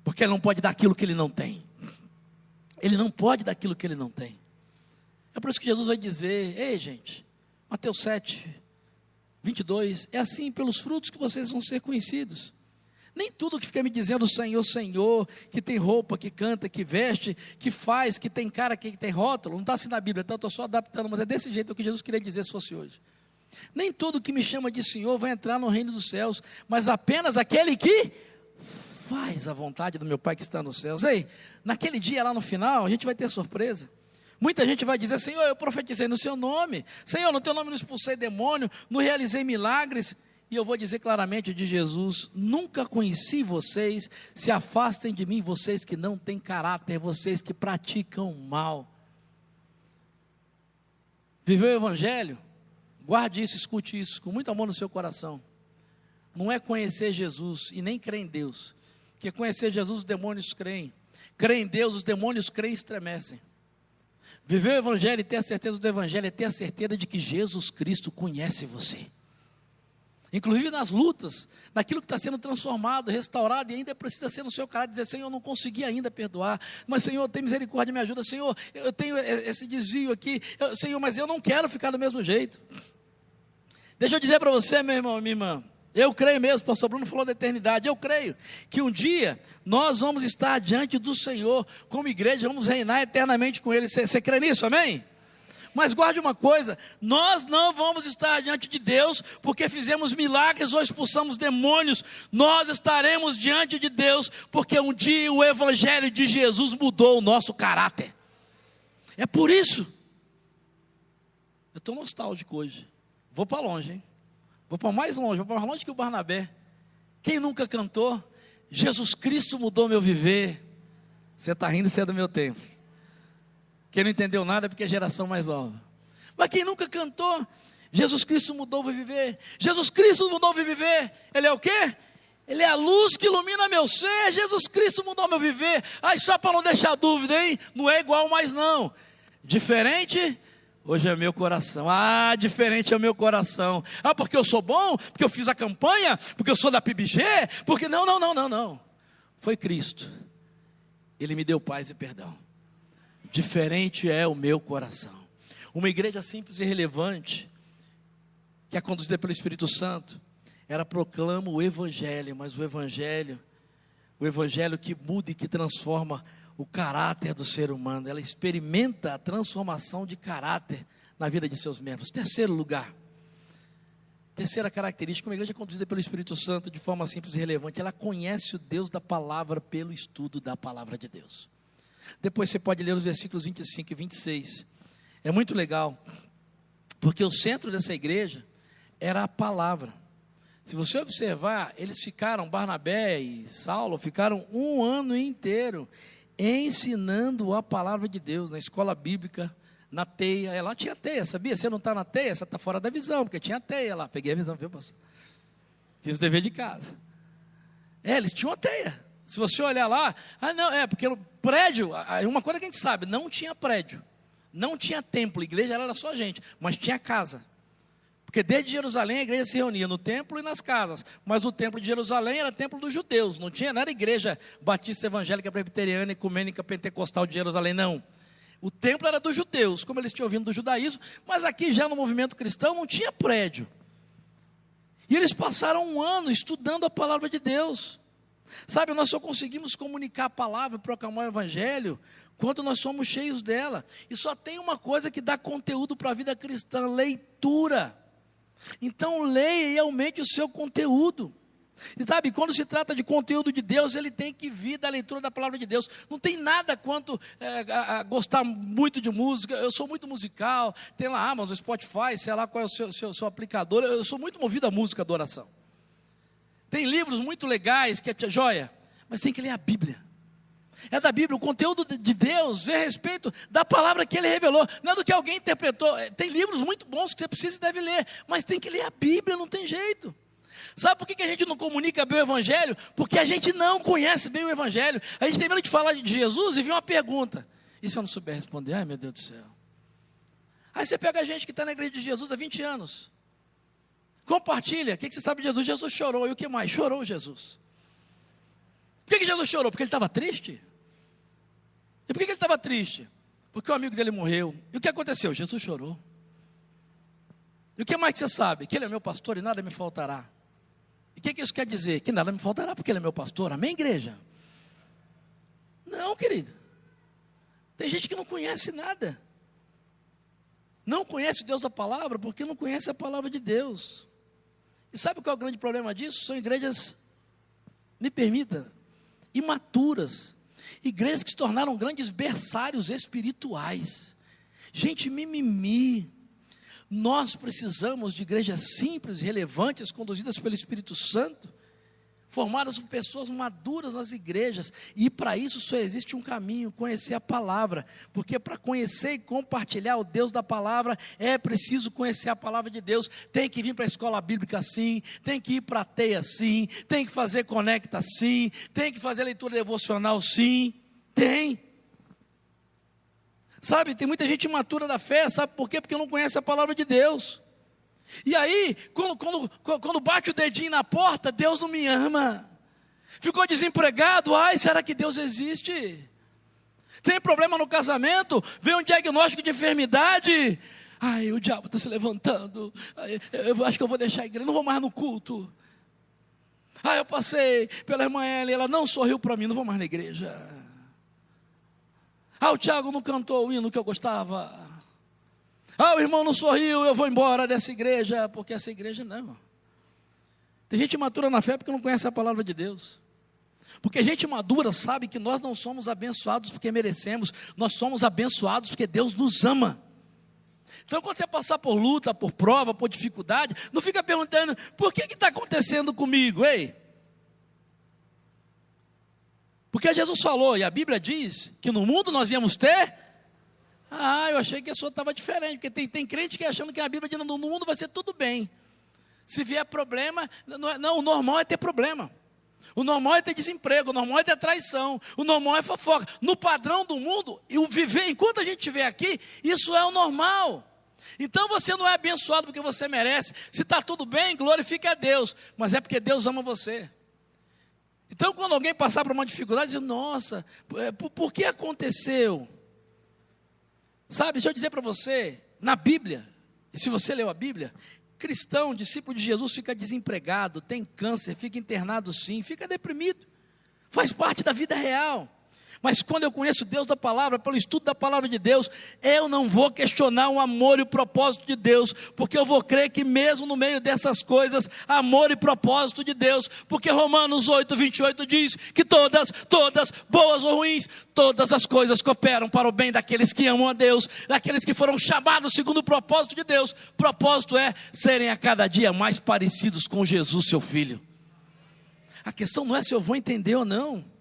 Speaker 2: porque ele não pode dar aquilo que ele não tem. Ele não pode dar aquilo que ele não tem. É por isso que Jesus vai dizer, ei gente, Mateus 7, 22, é assim, pelos frutos que vocês vão ser conhecidos. Nem tudo que fica me dizendo Senhor, Senhor, que tem roupa, que canta, que veste, que faz, que tem cara, que tem rótulo, não está assim na Bíblia, então eu estou só adaptando, mas é desse jeito que Jesus queria dizer se fosse hoje. Nem tudo que me chama de Senhor vai entrar no reino dos céus, mas apenas aquele que faz a vontade do meu Pai que está nos céus. Ei, naquele dia lá no final, a gente vai ter surpresa. Muita gente vai dizer, Senhor, eu profetizei no seu nome, Senhor, no teu nome não expulsei demônio, não realizei milagres. E eu vou dizer claramente de Jesus, nunca conheci vocês, se afastem de mim, vocês que não têm caráter, vocês que praticam mal. Viver o Evangelho, Guarde isso, escute isso, com muito amor no seu coração. Não é conhecer Jesus e nem crer em Deus. Porque conhecer Jesus os demônios creem. Crer em Deus, os demônios creem e estremecem. Viver o Evangelho e ter a certeza do Evangelho é ter a certeza de que Jesus Cristo conhece você. Inclusive nas lutas, naquilo que está sendo transformado, restaurado, e ainda precisa ser no seu caráter, dizer: Senhor, eu não consegui ainda perdoar, mas Senhor, tem misericórdia, me ajuda, Senhor, eu tenho esse desvio aqui, Senhor, mas eu não quero ficar do mesmo jeito. Deixa eu dizer para você, meu irmão, minha irmã, eu creio mesmo, o pastor Bruno falou da eternidade, eu creio que um dia nós vamos estar diante do Senhor, como igreja, vamos reinar eternamente com Ele. Você crê nisso, amém? Mas guarde uma coisa, nós não vamos estar diante de Deus porque fizemos milagres ou expulsamos demônios. Nós estaremos diante de Deus porque um dia o Evangelho de Jesus mudou o nosso caráter. É por isso. Eu estou nostálgico hoje. Vou para longe, hein? Vou para mais longe, vou para mais longe que o Barnabé. Quem nunca cantou? Jesus Cristo mudou meu viver. Você está rindo, você é do meu tempo. Quem não entendeu nada é porque é geração mais nova. Mas quem nunca cantou? Jesus Cristo mudou o viver. Jesus Cristo mudou o viver. Ele é o quê? Ele é a luz que ilumina meu ser. Jesus Cristo mudou meu viver. Aí só para não deixar dúvida, hein? Não é igual mais não. Diferente, hoje é meu coração. Ah, diferente é o meu coração. Ah, porque eu sou bom? Porque eu fiz a campanha? Porque eu sou da PBG? Porque não. Foi Cristo. Ele me deu paz e perdão. Diferente é o meu coração. Uma igreja simples e relevante, que é conduzida pelo Espírito Santo, ela proclama o Evangelho, mas o Evangelho que muda e que transforma o caráter do ser humano. Ela experimenta a transformação de caráter na vida de seus membros. Terceiro lugar, terceira característica, uma igreja conduzida pelo Espírito Santo de forma simples e relevante, ela conhece o Deus da palavra pelo estudo da palavra de Deus. Depois você pode ler os versículos 25 e 26. É muito legal, porque o centro dessa igreja era a palavra. Se você observar, eles ficaram, Barnabé e Saulo, ficaram um ano inteiro ensinando a palavra de Deus, na escola bíblica, na teia. Lá tinha teia, sabia? Você não está na teia, você está fora da visão, porque tinha teia lá. Peguei a visão, viu, pastor? Fiz o dever de casa. Eles tinham a teia. Se você olhar lá, porque o prédio, uma coisa que a gente sabe, não tinha prédio, não tinha templo, igreja era só gente, mas tinha casa. Porque desde Jerusalém a igreja se reunia no templo e nas casas, mas o templo de Jerusalém era templo dos judeus, não era igreja batista, evangélica, presbiteriana, ecumênica, pentecostal de Jerusalém, não. O templo era dos judeus, como eles tinham vindo do judaísmo, mas aqui já no movimento cristão não tinha prédio. E eles passaram um ano estudando a palavra de Deus. Sabe, nós só conseguimos comunicar a palavra, proclamar o Evangelho, quando nós somos cheios dela. E só tem uma coisa que dá conteúdo para a vida cristã: leitura. Então leia e aumente o seu conteúdo. E sabe, quando se trata de conteúdo de Deus, ele tem que vir da leitura da palavra de Deus. Não tem nada quanto a gostar muito de música. Eu sou muito musical, tem lá Amazon, Spotify, sei lá qual é o seu aplicador. Eu sou muito movido à música, adoração. Tem livros muito legais, que é joia, mas tem que ler a Bíblia. É da Bíblia, o conteúdo de Deus vê a respeito da palavra que Ele revelou, não é do que alguém interpretou. Tem livros muito bons que você precisa e deve ler, mas tem que ler a Bíblia, não tem jeito. Sabe por que a gente não comunica bem o Evangelho? Porque a gente não conhece bem o Evangelho. A gente tem medo de falar de Jesus e vem uma pergunta, e se eu não souber responder? Ai, meu Deus do céu. Aí você pega a gente que está na igreja de Jesus há 20 anos, compartilha, o que você sabe de Jesus? Jesus chorou, e o que mais? Chorou Jesus. Por que Jesus chorou? Porque ele estava triste? E por que ele estava triste? Porque o amigo dele morreu. E o que aconteceu? Jesus chorou. E o que mais que você sabe? Que ele é meu pastor e nada me faltará. E o que isso quer dizer? Que nada me faltará porque ele é meu pastor. Amém, igreja? Não, querido. Tem gente que não conhece nada. Não conhece o Deus da palavra porque não conhece a palavra de Deus. E sabe qual é o grande problema disso? São igrejas, me permita, imaturas. Igrejas que se tornaram grandes berçários espirituais. Gente mimimi. Nós precisamos de igrejas simples, relevantes, conduzidas pelo Espírito Santo, formadas por pessoas maduras nas igrejas, e para isso só existe um caminho: conhecer a palavra, porque para conhecer e compartilhar o Deus da palavra, é preciso conhecer a palavra de Deus. Tem que vir para a escola bíblica sim, tem que ir para a teia sim, tem que fazer conecta sim, tem que fazer leitura devocional sim, sabe, tem muita gente imatura da fé, sabe por quê? Porque não conhece a palavra de Deus. E aí, quando bate o dedinho na porta, Deus não me ama. Ficou desempregado, ai, será que Deus existe? Tem problema no casamento, vem um diagnóstico de enfermidade, ai, o diabo está se levantando, ai, eu acho que eu vou deixar a igreja, não vou mais no culto. Ah, eu passei pela irmã Ellen, ela não sorriu para mim, não vou mais na igreja. Ah, o Tiago não cantou o hino que eu gostava. Ah, o irmão não sorriu, eu vou embora dessa igreja, porque essa igreja não. Tem gente madura na fé porque não conhece a palavra de Deus. Porque gente madura sabe que nós não somos abençoados porque merecemos, nós somos abençoados porque Deus nos ama. Então quando você passar por luta, por prova, por dificuldade, não fica perguntando, por que está acontecendo comigo, ei? Porque Jesus falou, e a Bíblia diz, que no mundo nós íamos ter... Ah, eu achei que a sua estava diferente, porque tem crente que achando que a Bíblia diz, no mundo vai ser tudo bem. Se vier problema, não, o normal é ter problema. O normal é ter desemprego, o normal é ter traição, o normal é fofoca. No padrão do mundo, e o viver, enquanto a gente estiver aqui, isso é o normal. Então você não é abençoado porque você merece. Se está tudo bem, glorifique a Deus, mas é porque Deus ama você. Então quando alguém passar por uma dificuldade, diz, nossa, por que aconteceu? Sabe, deixa eu dizer para você, na Bíblia, e se você leu a Bíblia, cristão, discípulo de Jesus fica desempregado, tem câncer, fica internado sim, fica deprimido, faz parte da vida real. Mas quando eu conheço Deus da palavra, pelo estudo da palavra de Deus, eu não vou questionar o amor e o propósito de Deus, porque eu vou crer que mesmo no meio dessas coisas, amor e propósito de Deus, porque Romanos 8, 28 diz que todas, boas ou ruins, todas as coisas cooperam para o bem daqueles que amam a Deus, daqueles que foram chamados segundo o propósito de Deus. Propósito é serem a cada dia mais parecidos com Jesus, seu Filho. A questão não é se eu vou entender ou não.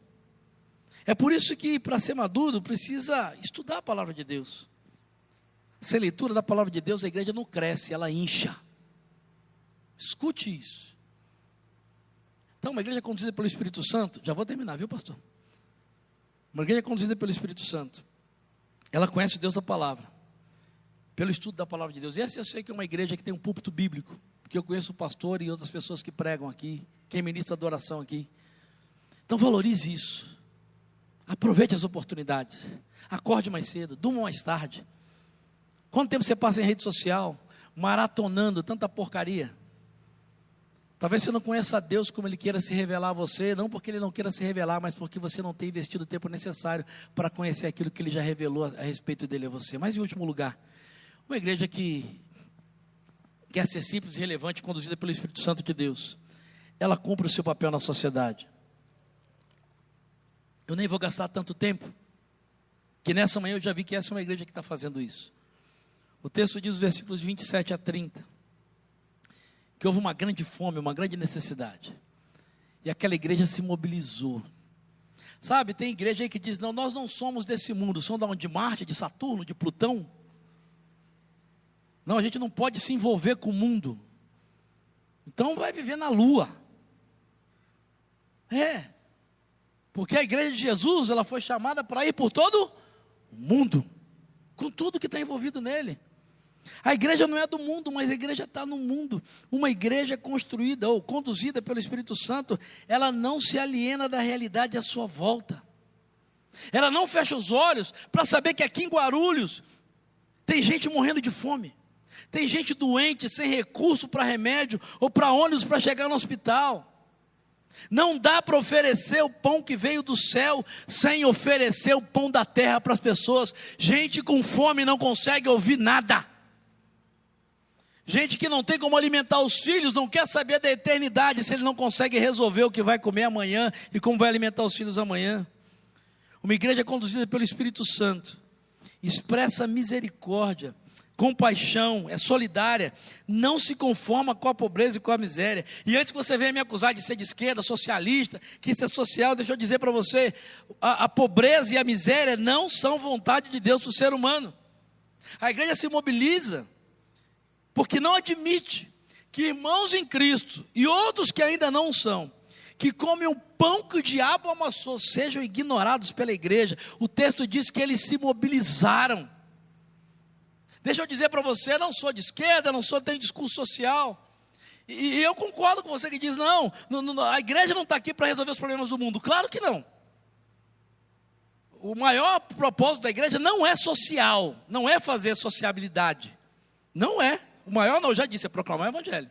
Speaker 2: É por isso que para ser maduro precisa estudar a palavra de Deus. Sem leitura da palavra de Deus a igreja não cresce, ela incha. Escute isso. Então uma igreja conduzida pelo Espírito Santo, já vou terminar, viu pastor? Uma igreja conduzida pelo Espírito Santo, ela conhece o Deus da palavra, pelo estudo da palavra de Deus. E essa eu sei que é uma igreja que tem um púlpito bíblico, porque eu conheço o pastor e outras pessoas que pregam aqui, quem ministra adoração aqui. Então valorize isso. Aproveite as oportunidades, acorde mais cedo, durma mais tarde. Quanto tempo você passa em rede social, maratonando tanta porcaria? Talvez você não conheça a Deus como Ele queira se revelar a você, não porque Ele não queira se revelar, mas porque você não tem investido o tempo necessário para conhecer aquilo que Ele já revelou a respeito dele a você. Mas em último lugar, uma igreja que quer ser simples e relevante, conduzida pelo Espírito Santo de Deus, ela cumpre o seu papel na sociedade. Eu nem vou gastar tanto tempo, que nessa manhã eu já vi que essa é uma igreja que está fazendo isso. O texto diz, os versículos 27 a 30, que houve uma grande fome, uma grande necessidade, e aquela igreja se mobilizou. Sabe, tem igreja aí que diz, não, nós não somos desse mundo, somos da onde? De Marte, de Saturno, de Plutão. Não, a gente não pode se envolver com o mundo, então vai viver na lua. Porque a igreja de Jesus, ela foi chamada para ir por todo o mundo, com tudo que está envolvido nele. A igreja não é do mundo, mas a igreja está no mundo. Uma igreja construída ou conduzida pelo Espírito Santo, ela não se aliena da realidade à sua volta. Ela não fecha os olhos para saber que aqui em Guarulhos tem gente morrendo de fome. Tem gente doente, sem recurso para remédio ou para ônibus para chegar no hospital. Não dá para oferecer o pão que veio do céu sem oferecer o pão da terra para as pessoas. Gente com fome não consegue ouvir nada. Gente que não tem como alimentar os filhos, não quer saber da eternidade se ele não consegue resolver o que vai comer amanhã e como vai alimentar os filhos amanhã. Uma igreja conduzida pelo Espírito Santo expressa misericórdia compaixão, é solidária, não se conforma com a pobreza e com a miséria. E antes que você venha me acusar de ser de esquerda, socialista, que isso é social, deixa eu dizer para você, a pobreza e a miséria não são vontade de Deus para o ser humano. A igreja se mobiliza porque não admite que irmãos em Cristo e outros que ainda não são, que comem o pão que o diabo amassou, sejam ignorados pela igreja. O texto diz que eles se mobilizaram. Deixa eu dizer para você, não sou de esquerda, tenho discurso social, e eu concordo com você que diz, não, a igreja não está aqui para resolver os problemas do mundo. Claro que não. O maior propósito da igreja não é social, não é fazer sociabilidade, não é, o maior, não, eu já disse, é proclamar o evangelho.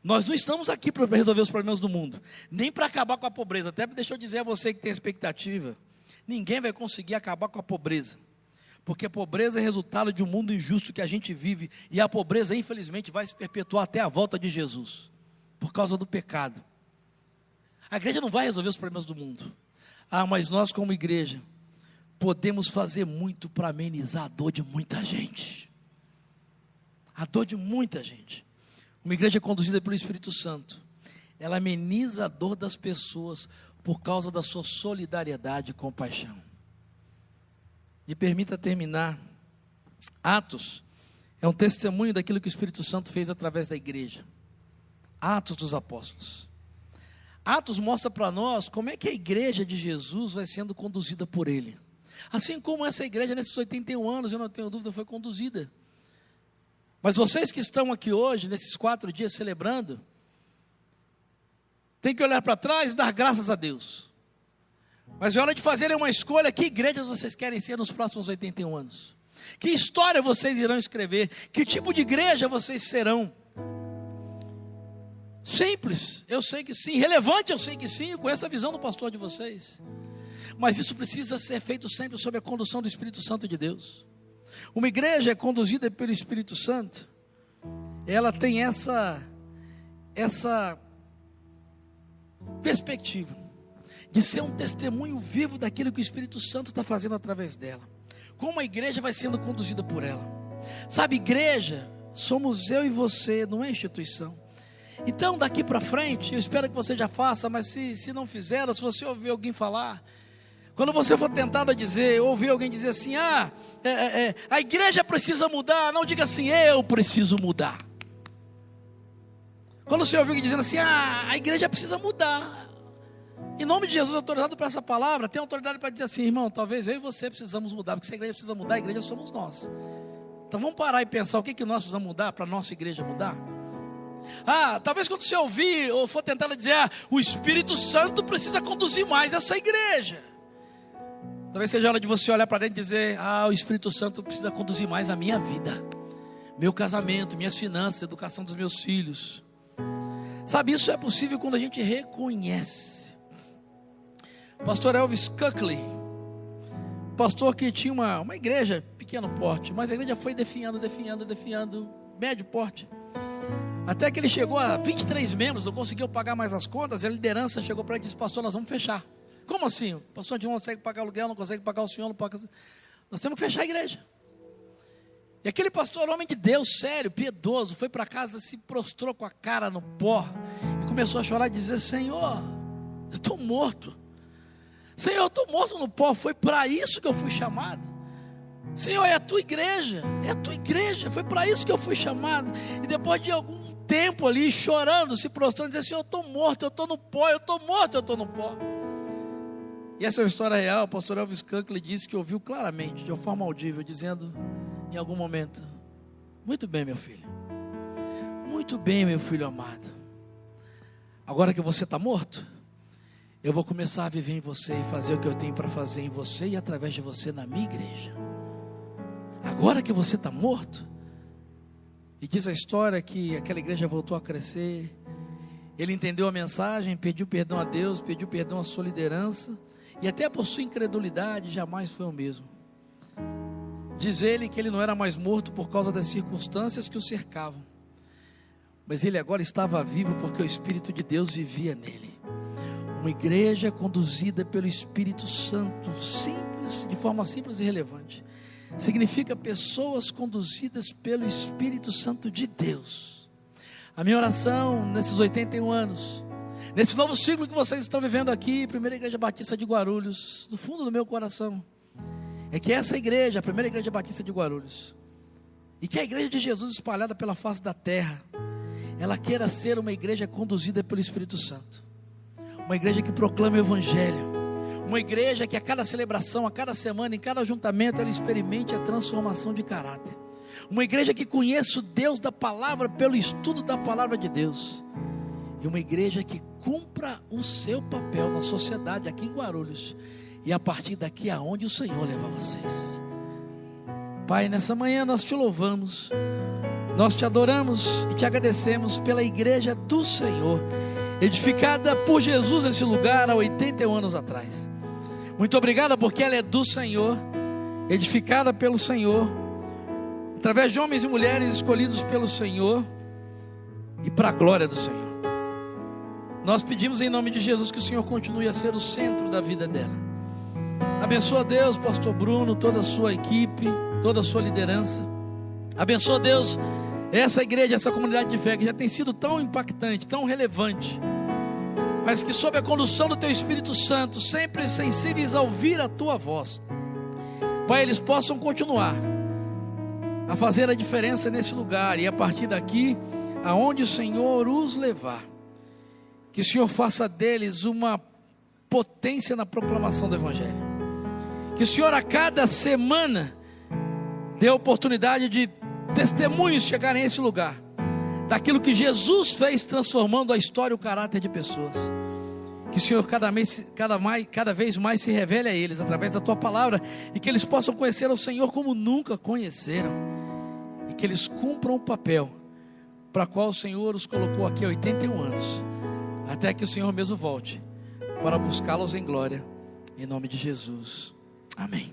Speaker 2: Nós não estamos aqui para resolver os problemas do mundo, nem para acabar com a pobreza. Até deixa eu dizer a você que tem expectativa, ninguém vai conseguir acabar com a pobreza, porque a pobreza é resultado de um mundo injusto que a gente vive, e a pobreza infelizmente vai se perpetuar até a volta de Jesus, por causa do pecado. A igreja não vai resolver os problemas do mundo, mas nós como igreja, podemos fazer muito para amenizar a dor de muita gente, a dor de muita gente. Uma igreja conduzida pelo Espírito Santo, ela ameniza a dor das pessoas por causa da sua solidariedade e compaixão. Me permita terminar. Atos é um testemunho daquilo que o Espírito Santo fez através da igreja. Atos dos Apóstolos. Atos mostra para nós como é que a igreja de Jesus vai sendo conduzida por Ele. Assim como essa igreja nesses 81 anos, eu não tenho dúvida, foi conduzida. Mas vocês que estão aqui hoje, nesses 4 dias celebrando, tem que olhar para trás e dar graças a Deus. Mas é hora de fazerem uma escolha, que igrejas vocês querem ser nos próximos 81 anos? Que história vocês irão escrever? Que tipo de igreja vocês serão? Simples, eu sei que sim. Relevante, eu sei que sim, com essa visão do pastor de vocês. Mas isso precisa ser feito sempre sob a condução do Espírito Santo de Deus. Uma igreja é conduzida pelo Espírito Santo, ela tem essa perspectiva de ser um testemunho vivo daquilo que o Espírito Santo está fazendo através dela. Como a igreja vai sendo conduzida por ela. Sabe, igreja, somos eu e você, não é instituição. Então daqui para frente, eu espero que você já faça, mas se não fizer, ou se você ouvir alguém falar, quando você for tentado a dizer, ouvir alguém dizer assim, a igreja precisa mudar, não diga assim, eu preciso mudar. Quando você ouvir alguém dizendo assim, a igreja precisa mudar, em nome de Jesus, autorizado por essa palavra, tem autoridade para dizer assim, irmão, talvez eu e você precisamos mudar, porque se a igreja precisa mudar, a igreja somos nós. Então vamos parar e pensar, o que nós precisamos mudar para a nossa igreja mudar? Talvez quando você ouvir, ou for tentado dizer, o Espírito Santo precisa conduzir mais essa igreja. Talvez seja a hora de você olhar para dentro e dizer, o Espírito Santo precisa conduzir mais a minha vida, meu casamento, minhas finanças, educação dos meus filhos. Sabe, isso é possível quando a gente reconhece. Pastor Elvis Cuckley, pastor que tinha uma igreja, pequeno porte, mas a igreja foi definhando, médio porte, até que ele chegou a 23 membros, não conseguiu pagar mais as contas, a liderança chegou para ele e disse, pastor, nós vamos fechar. Como assim? O pastor não consegue pagar aluguel, não consegue pagar o senhor, não paga... Nós temos que fechar a igreja. E aquele pastor, homem de Deus, sério, piedoso, foi para casa, se prostrou com a cara no pó e começou a chorar e dizer, Senhor, eu estou morto. Senhor, eu estou morto no pó, foi para isso que eu fui chamado. Senhor, é a tua igreja, foi para isso que eu fui chamado. E depois de algum tempo ali, chorando, se prostrando, dizendo, Senhor, eu estou morto, eu estou no pó, eu estou morto, eu estou no pó. E essa é uma história real. O pastor Elvis Cuckley disse que ouviu claramente, de uma forma audível, dizendo em algum momento, muito bem, meu filho, muito bem, meu filho amado, agora que você está morto, eu vou começar a viver em você e fazer o que eu tenho para fazer em você e através de você na minha igreja. Agora que você está morto, e diz a história que aquela igreja voltou a crescer, ele entendeu a mensagem, pediu perdão a Deus, pediu perdão à sua liderança, e até por sua incredulidade jamais foi o mesmo. Diz ele que ele não era mais morto por causa das circunstâncias que o cercavam, mas ele agora estava vivo porque o Espírito de Deus vivia nele. Uma igreja conduzida pelo Espírito Santo, simples, de forma simples e relevante, significa pessoas conduzidas pelo Espírito Santo de Deus. A minha oração nesses 81 anos, nesse novo ciclo que vocês estão vivendo aqui, Primeira Igreja Batista de Guarulhos, do fundo do meu coração, é que essa igreja, a Primeira Igreja Batista de Guarulhos, e que a igreja de Jesus espalhada pela face da terra, ela queira ser uma igreja conduzida pelo Espírito Santo, uma igreja que proclama o Evangelho, uma igreja que a cada celebração, a cada semana, em cada ajuntamento, ela experimente a transformação de caráter, uma igreja que conheça o Deus da palavra pelo estudo da palavra de Deus, e uma igreja que cumpra o seu papel na sociedade aqui em Guarulhos, e a partir daqui aonde o Senhor levar vocês. Pai, nessa manhã nós te louvamos, nós te adoramos e te agradecemos pela igreja do Senhor, edificada por Jesus nesse lugar há 81 anos atrás. Muito obrigado porque ela é do Senhor, edificada pelo Senhor, através de homens e mulheres escolhidos pelo Senhor e para a glória do Senhor. Nós pedimos em nome de Jesus que o Senhor continue a ser o centro da vida dela. Abençoa Deus, pastor Bruno, toda a sua equipe, toda a sua liderança. Abençoa Deus essa igreja, essa comunidade de fé que já tem sido tão impactante, tão relevante, mas que sob a condução do teu Espírito Santo, sempre sensíveis a ouvir a tua voz, Pai, eles possam continuar a fazer a diferença nesse lugar, e a partir daqui, aonde o Senhor os levar, que o Senhor faça deles uma potência na proclamação do Evangelho, que o Senhor a cada semana dê a oportunidade de testemunhos chegarem a esse lugar, daquilo que Jesus fez transformando a história e o caráter de pessoas. Que o Senhor cada vez mais se revele a eles através da tua palavra, e que eles possam conhecer o Senhor como nunca conheceram, e que eles cumpram o papel para qual o Senhor os colocou aqui há 81 anos, até que o Senhor mesmo volte para buscá-los em glória, em nome de Jesus, amém.